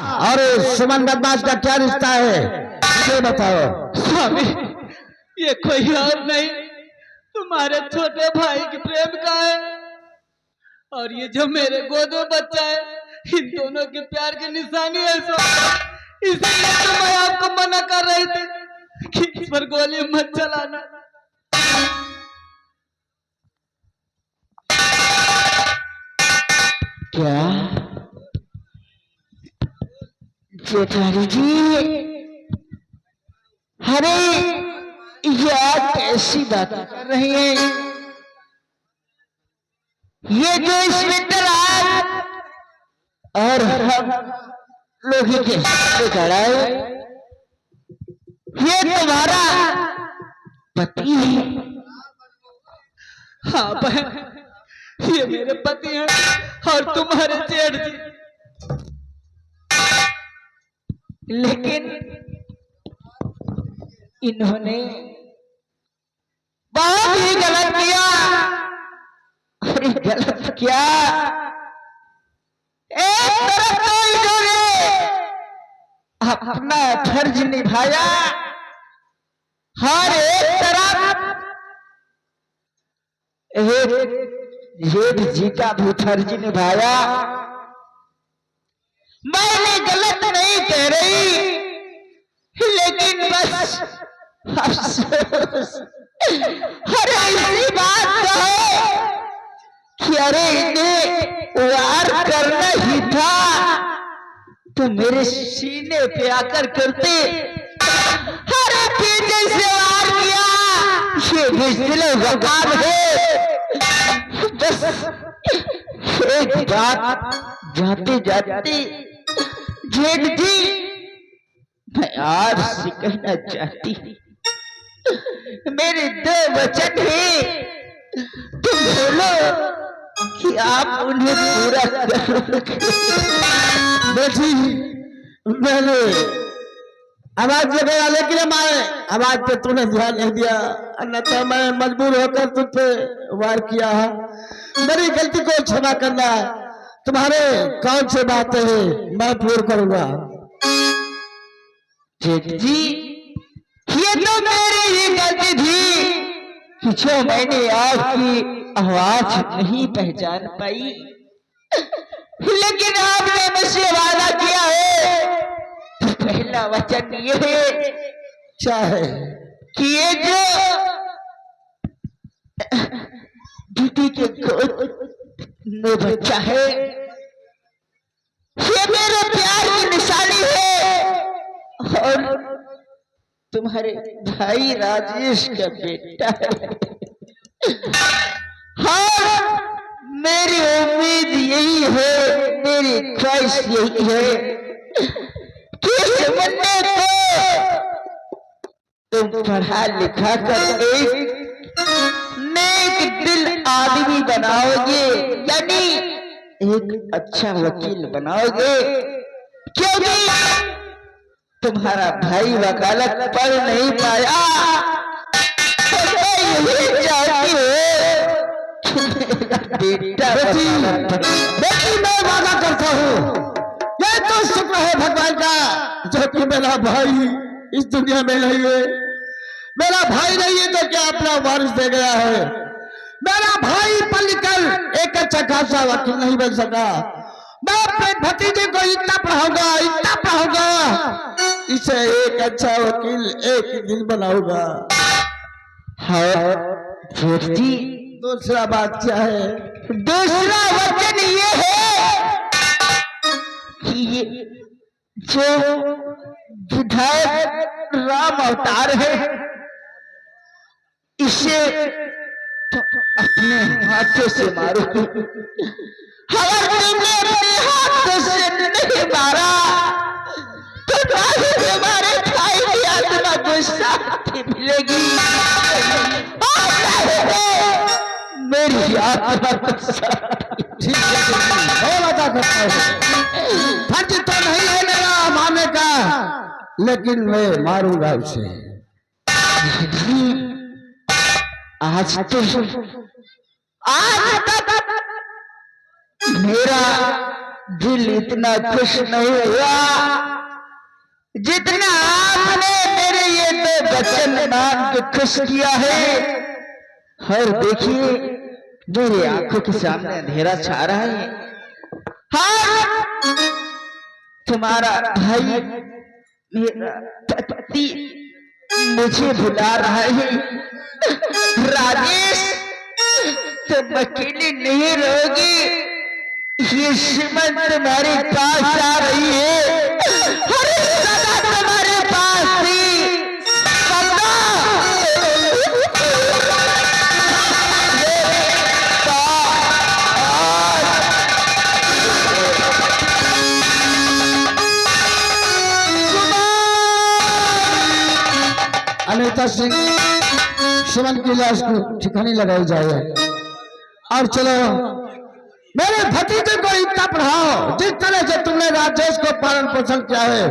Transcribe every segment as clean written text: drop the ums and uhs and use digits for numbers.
और सुमन बदमाश का क्या रिश्ता है ये बताओ। स्वामी, ये कोई और नहीं, तुम्हारे छोटे भाई की प्रेम का है, और ये जो मेरे गोद में बच्चा है, इन दोनों के प्यार की निशानी है। इसलिए तो मैं आपको मना कर रही थी कि इस पर गोली मत चलाना। क्या जेठानी जी, अरे ये आप कैसी बात कर रही हैं? ये जो इंस्पेक्टर आज और हम लोग के सामने खड़ा है, ये तुम्हारा पति है? हाँ बहन, ये मेरे पति हैं और तुम्हारे जेठ जी। लेकिन इन्होंने बहुत ही गलत किया। अरे गलत क्या, एक तरफ तो इन्होंने अपना फर्ज निभाया, हर एक तरफ जेठ जी का भी फर्ज निभाया। मैंने गलत नहीं कह रही, लेकिन बस अफसोस अरे इसी बात का है कि अरे इन्हें वार करना ही था तो मेरे सीने पे आकर करते। अरे पीछे से वार किया, ये मुश्किलों का काम है। बस एक बात जाते जाते जेठ जी, मैं आज से कहना चाहती, मेरे दो वचन है, तुम बोलो कि आप उन्हें पूरा करोगे। बेटी मैंने आवाज लगाया लेकिन हमारे आवाज पे तूने ध्यान नहीं दिया, अन्यथा मैं मजबूर होकर तुझ पे वार किया है। मेरी गलती को क्षमा करना, तुम्हारे कौन से बातें हैं मैं पूर्ण करूंगा। जेठ जी, ये तो मेरी ही गलती थी कि जो मैंने आपकी आवाज नहीं पहचान पाई, लेकिन आपने मुझसे वादा किया है, तो पहला वचन ये है क्या है कि ये जो दीदी के गोद में बच्चा है, ये मेरे प्यार की निशानी है और तुम्हारे भाई राजेश का बेटा है। हाँ, मेरी उम्मीद यही है, मेरी ख्वाहिश यही है कि इस बच्चे को तुम पढ़ा लिखा कर एक नेक दिल आदमी बनाओगे, यानी एक अच्छा वकील बनाओगे, क्योंकि तुम्हारा भाई वकालत पढ़ नहीं पाया। यही चाहती हो बेटा। बेटी मैं वादा करता हूँ, ये तो शुक्र है भगवान का जो कि मेरा भाई इस दुनिया में नहीं है। मेरा भाई नहीं है तो क्या अपना वारिस दे गया है। मेरा भाई पढ़ लिखकर एक अच्छा खासा वकील नहीं बन सका। मैं अपने भतीजे को इतना पढ़ाऊंगा, इसे एक अच्छा वकील एक दिन बनाऊंगा। हाँ जेठ जी, दूसरा बात क्या है? दूसरा वचन ये है कि ये जो विधायक राम अवतार है, इसे तो अपने हाथों से मारोगे। अगर तुमने अपने हाथों से नहीं मारा तो तुम्हारे भाई की आत्मा को शांति मिलेगी, मेरी आत्मा को शांति। ठीक है, मैं बता सकता हूँ, फर्ज तो नहीं है मेरा मारने का, लेकिन मैं मारूंगा उसे। आज तक मेरा दिल इतना खुश नहीं हुआ जितना आपने मेरे ये दो वचन मान के खुश किया है, और देखिए मेरी आंखों के सामने अंधेरा छा रहा है। हाँ, तुम्हारा भाई मेरा पति मुझे बुला रहा है। राजेश, तुम अकेले नहीं रहोगी, ये सुमन तुम्हारे पास आ रही है। अरे सदा तुम्हारे पास थी, सदा। अनीता सिंह, सुमन की लाश को ठिकाने लगाई जाए और चलो मेरे भतीजे को इतना पढ़ाओ जिस तरह से तुमने राजेश को पालन पोषण किया है,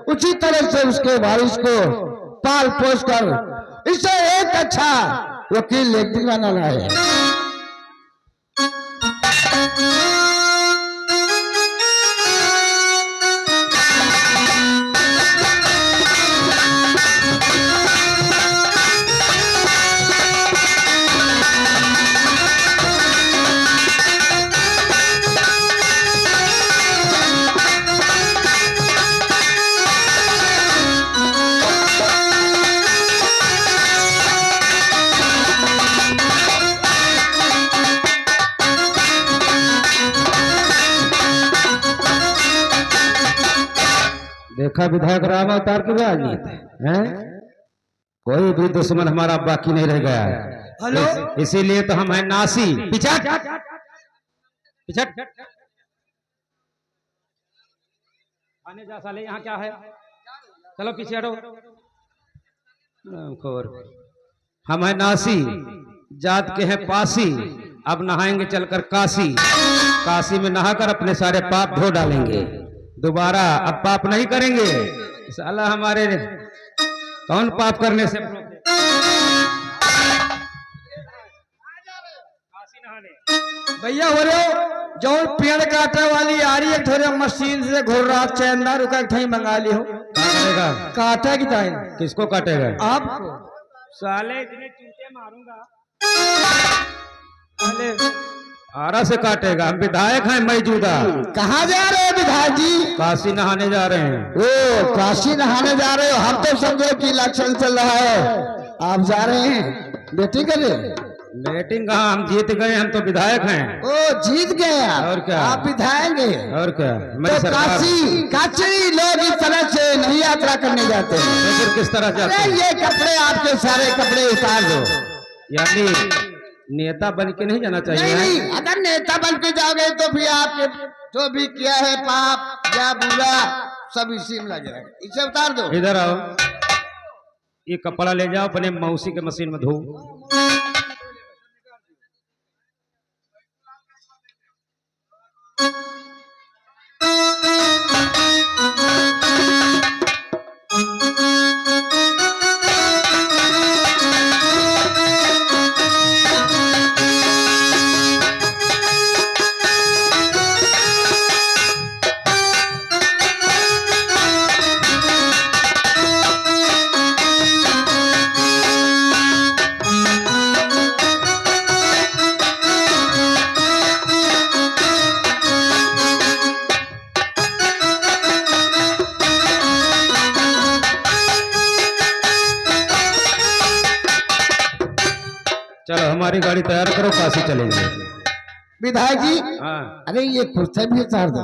उसी तरह से उसके वारिस को पाल पोष कर इसे एक अच्छा वकील एक दिन बनाना है। देखा विधायक राम अवतार की राजनीति है, कोई भी दुश्मन हमारा बाकी नहीं रह गया है। हेलो, इसीलिए तो हम हैं नासी। पिछट पिछट आने जा साले, यहाँ क्या है? चलो पीछे हटो। हम हैं नासी, जात के हैं पासी, अब नहाएंगे चलकर काशी। काशी में नहाकर अपने सारे पाप धो डालेंगे, दोबारा अब पाप नहीं करेंगे। साला हमारे कौन पाप करने से भैया हो रहे हो जो पेड़ काटे वाली आ रही है, थोड़े मशीन से घूर रहा चैनदा रुका ठही मंगा ली हो। काटेगा? काटा की टाइम किसको काटेगा? आपको। साले इतने चूते मारूंगा। आरा से काटेगा? हम विधायक हैं मौजूदा। कहाँ जा रहे हो विधायक जी? काशी नहाने जा रहे हैं। ओ, काशी नहाने जा रहे हो? हम तो समझो कि इलेक्शन चल रहा है, आप जा रहे हैं बेटिंग कर रहे? बैटिंग कहाँ, हम जीत गए, हम तो विधायक हैं। ओ, जीत गए आप? और क्या? आप विधायक हैं? और क्या? तो काशी लोग इस तरह से नहीं यात्रा करने जाते हैं। तो फिर किस तरह जाते अरे हैं? ये कपड़े, आपके सारे कपड़े उतार दो। यानी नेता बन के नहीं जाना चाहिए? नहीं, अगर नेता बन के जाओगे तो भी आपके जो भी किया है पाप या बुरा सब इसी में लग जाएगा। इसे उतार दो। इधर आओ, ये कपड़ा ले जाओ, अपने मौसी के मशीन में धो। चलो हमारी गाड़ी तैयार करो, काशी चलेंगे। विधायक जी, हाँ। अरे ये कुर्ता भी उतार दो।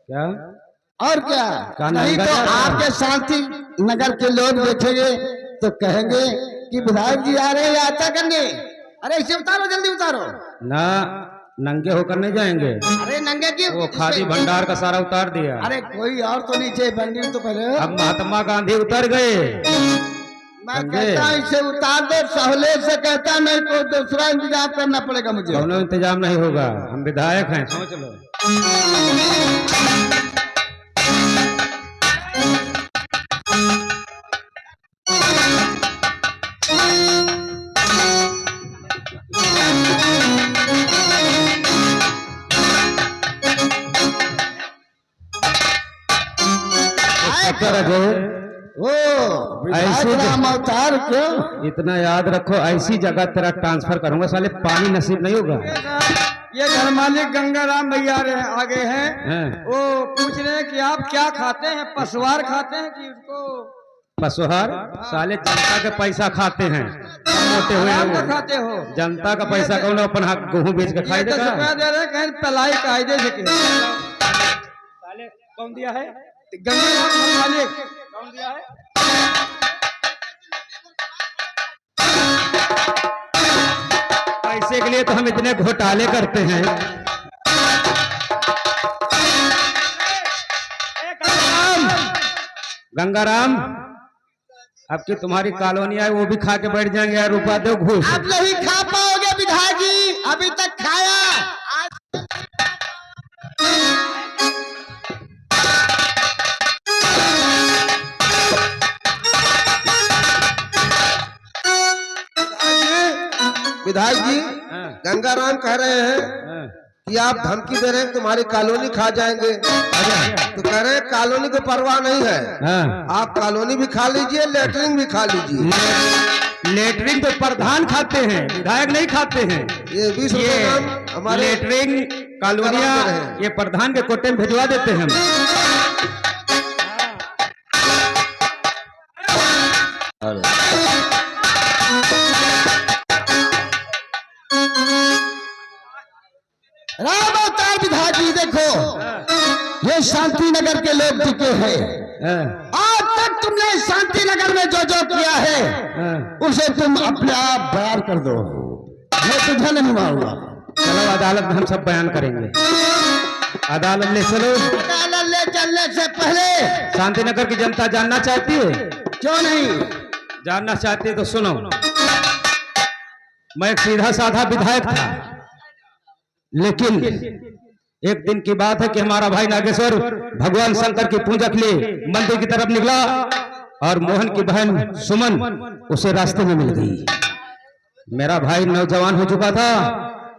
क्या? और क्या? नहीं तो आपके शांति नगर के लोग देखेंगे तो कहेंगे कि विधायक जी आ रहे हैं यात्रा करने। अरे इसे उतारो, जल्दी उतारो ना, नंगे होकर नहीं जाएंगे। अरे नंगे की वो खादी भंडार का सारा उतार दिया। अरे कोई और तो नीचे बंडी तो पहले। अब महात्मा गांधी उतर गए। मैं कहता हूँ इसे उतार दो, सहूलियत से कहता, नहीं तो दूसरा इंतजाम करना पड़ेगा मुझे। दोनों इंतजाम नहीं होगा, हम विधायक हैं, सोच लो। इंस्पेक्टर अजय, ओ विधायक ऐसे राम अवतार क्यों? इतना याद रखो, ऐसी जगह तेरा ट्रांसफर करूंगा, साले पानी नसीब नहीं होगा। ये घर मालिक गंगाराम भैया आगे हैं, हैं। वो पूछ रहे हैं कि आप क्या खाते हैं, पशुहार खाते हैं कि उसको पशुहार? साले जनता के पैसा खाते हैं, मोटे हुए हैं आराम वो। से खाते हो? जनता का पैसा कौन अपन हाथ गेहूं बेच के खाई 10 देगा? रुपया दे रहे हैं, कहीं पलाई कायदे से किया। साले कौन दिया है? गंगाराम घर मालिक कौन दिया है? पैसे के लिए तो हम इतने घोटाले करते हैं। गंगाराम, अब की तुम्हारी कॉलोनी है वो भी खा के बैठ जाएंगे यार, रुपया दो घूस। आप नहीं खा पाओगे विधायक जी, अभी तक खाया। विधायक जी, हाँ, गंगाराम कह रहे हैं हाँ। कि आप धमकी दे रहे हैं कि तुम्हारी कॉलोनी खा जाएंगे। अच्छा, तो कह रहे हैं कॉलोनी को परवाह नहीं है, हाँ। आप कॉलोनी भी खा लीजिए, लेटरिन भी खा लीजिए। लेटरिन तो प्रधान खाते हैं, विधायक नहीं खाते हैं। ये 20 रुपए ये नाम हमारे लेटरिन कॉलोनिया कराते हैं। ये प्रधान के कोटे में भिजवा देते हैं हम। राम अवतार विधायक जी देखो, ये शांति नगर के लोग टिके हैं। हाँ, आज तक तुमने शांति नगर में जो जो किया है हाँ। उसे तुम अपने आप बयान कर दो, मैं तुझे नहीं मारूंगा। चलो अदालत में हम सब बयान करेंगे। अदालत ले चलो। अदालत ले चलने से पहले शांति नगर की जनता जानना चाहती है? क्यों नहीं? जानना चाहती है तो सुनो। मैं एक सीधा साधा विधायक था, लेकिन एक दिन की बात है कि हमारा भाई नागेश्वर भगवान शंकर की पूजा के लिए मंदिर की तरफ निकला और मोहन की बहन सुमन उसे रास्ते में मिल गई। मेरा भाई नौजवान हो चुका था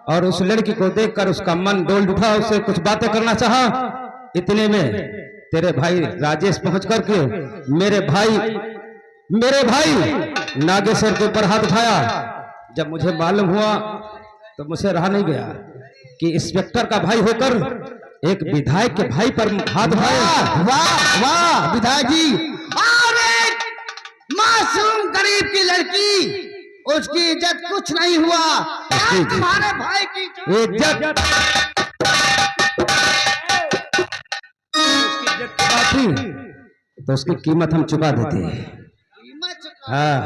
और उस लड़की को देखकर उसका मन डोल उठा, उससे कुछ बातें करना चाहा। इतने में तेरे भाई राजेश पहुंच करके मेरे भाई नागेश्वर के ऊपर हाथ उठाया। जब मुझे मालूम हुआ तो मुझसे रहा नहीं गया कि इंस्पेक्टर का भाई होकर एक विधायक के भाई पर हाथ उठाया। वाह वाह वाह विधायक जी, और एक मासूम गरीब की लड़की, उसकी इज्जत कुछ नहीं हुआ। आज तुम्हारे भाई की इज्जत उसकी इज्जत की बात थी तो उसकी कीमत हम चुका देते हैं। हाँ,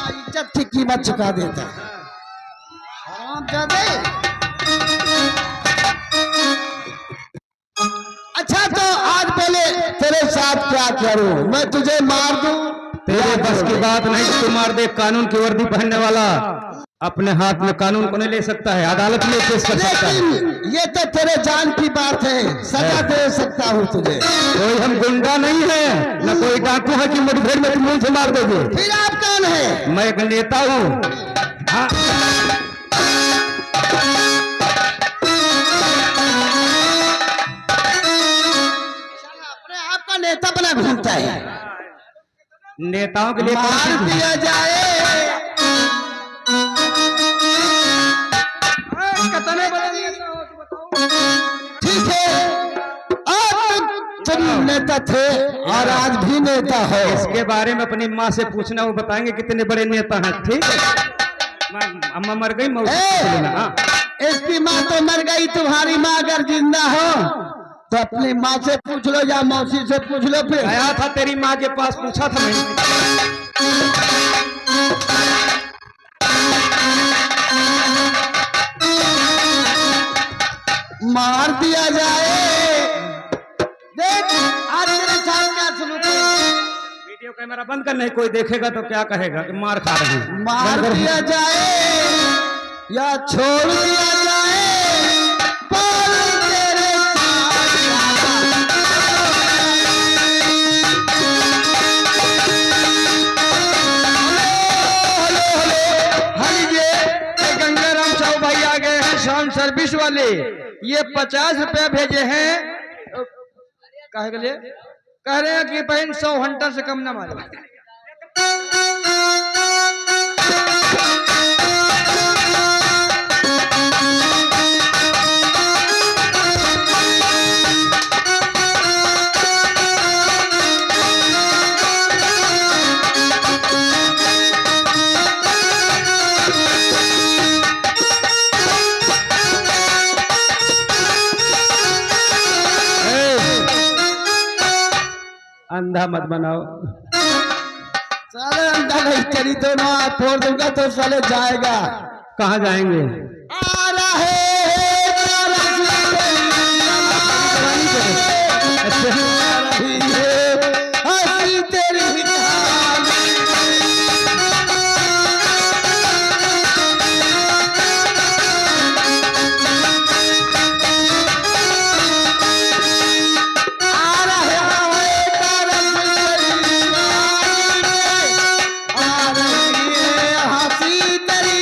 इज्जत की कीमत चुका देता है। हरामजादे। अच्छा तो आज बोले तेरे साथ क्या करूं, मैं तुझे मार दूं? तेरे बस की बात नहीं कि तू मार दे। कानून की वर्दी पहनने वाला अपने हाथ में कानून को नहीं ले सकता है, अदालत में पेश कर सकता है। लेकिन ये तो तेरे जान की बात है, सजा दे सकता हूँ तुझे। कोई हम गुंडा नहीं है, न कोई डाकू है कि मुठभेड़ में तुम मुंह से मार दोगे। फिर आप कौन है? मैं एक नेता हूँ। हाँ, अपने आप का नेता बना घूमता है। नेताओं के लिए कौन सी मार चीज़? दिया जाए। कितने बड़े नेता हो तो बताओ। ठीक है, आज तुम नेता थे और आज भी नेता हो। इसके बारे में अपनी माँ से पूछना, वो बताएंगे कितने बड़े नेता हैं। ठीक है, अम्मा मर गई, मौसी से पूछ लेना। हाँ, इसकी माँ तो मर गई, तुम्हारी माँ अगर जिंदा हो तो अपनी माँ से पूछ लो या मौसी से पूछ लो। फिर आया था तेरी माँ के पास, पूछा था मैंने। मार दिया जाए। देख आज तेरे साथ क्या सलूक है। वीडियो कैमरा बंद करना है, कोई देखेगा तो क्या कहेगा कि मार खा रहे हैं। मार बंद कर। दिया जाए या छोड़ दिया जाए, बोल तेरे साथ। हेलो, सर्विस वाले ये 50 रुपया भेजे हैं। कहे के लिए कह रहे हैं कि बहन 100 घंटा से कम ना मारे। अंधा मत बनाओ। साले अंधा नहीं, तेरी तो ना फोड़ दूंगा तो साले जाएगा। कहाँ जाएंगे? आ रहे हंसी तेरी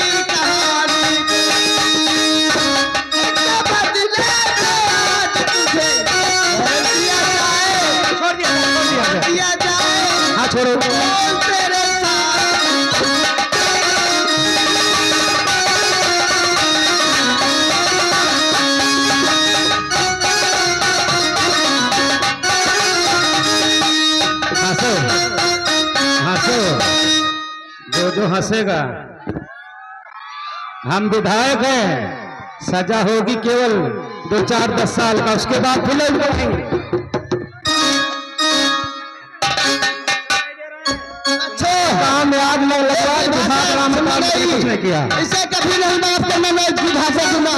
हाँ छोड़ो। हंसो हंसो, जो हंसेगा। हम विधायक हैं, सजा होगी केवल 2-4-10 साल का, उसके बाद फिल्म करेंगे। काम में आग नहीं लगवाए, कुछ नहीं किया। इसे कभी नहीं माफ करना, मैं इसकी भाषा सुना।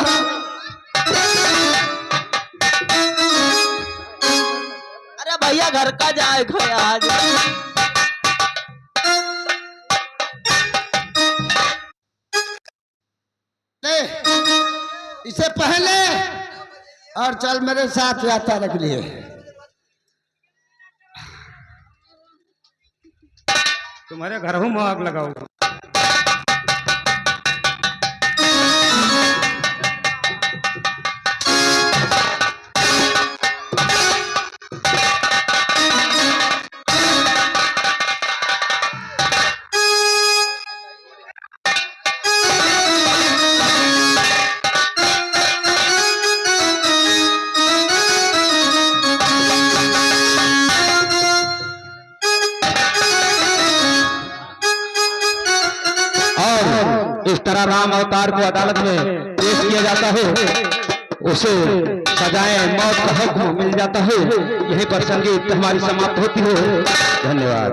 अरे भैया घर का जाए खोया आज। इसे पहले और चल मेरे साथ यात्रा रख लिए। तुम्हारे घर हूँ मैं आग लगाऊंगा। इस तरह राम अवतार को अदालत में पेश किया जाता है, उसे सजाएं मौत का हुक्म मिल जाता है। यहीं पर संगीत हमारी समाप्त होती है। धन्यवाद।